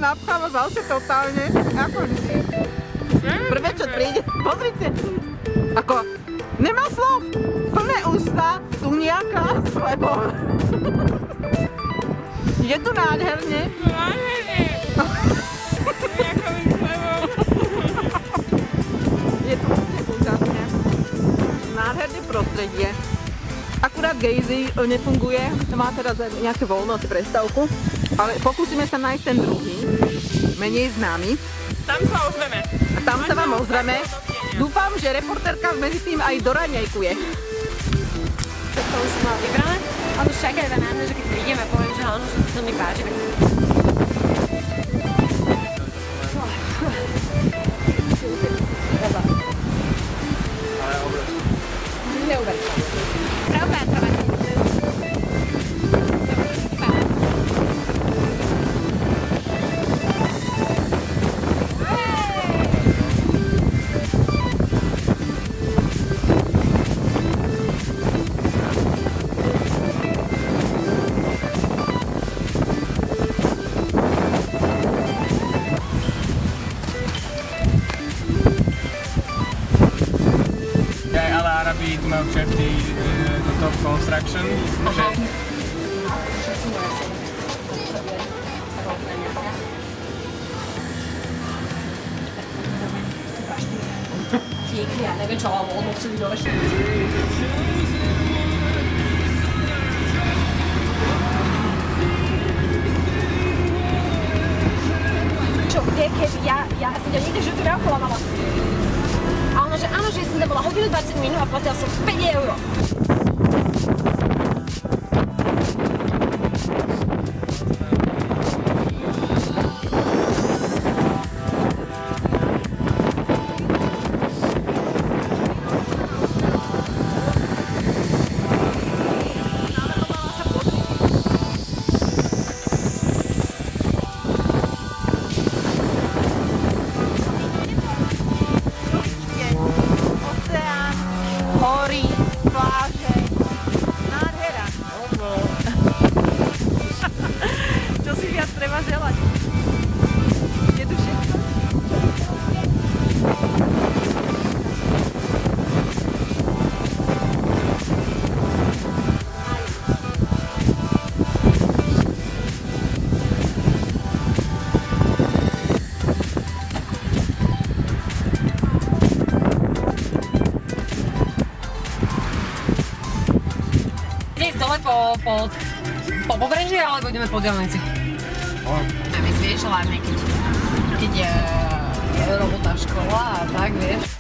napcháva zase totálne. Ako vždy. Prvé, čo príde, pozrite. Ako, nemá slov. Plné ústa, tu nejaká s chlebom. Je tu nádherne. Nádherne. Nejakovým chlebom. Je to úplne úžasné. Nádherné prostredie. Akurát Gejzy nefunguje, má teraz nejaké voľno, prestávku, ale pokúsime sa nájsť ten druhý, menej známy. Tam sa ozveme. A tam sa vám ozveme. Dúfam, že reportérka medzi tým aj doraňajkuje. To už som mala vybrané, ale už čakaj na mňa, že keď prídeme, poviem, že áno, že to mi páči. Neuber. Pravda, pravda. Arabi tu majú kšefty do Top Construction. Fiekli, ja neviem čo, ale ono chcú byť dole. Čo, kde, keby ja som ťa nikdy v živote neoklamala. A ona, že áno, že som tam bola hodinu 20 minút a platila som 5 €. Hory, pláže, nádhera. Čo si viac treba želať? Je tu všetko? Dole po pobreží, alebo ideme po diaľnici? A my vieš, hlavne keď je robota škola a tak, vieš.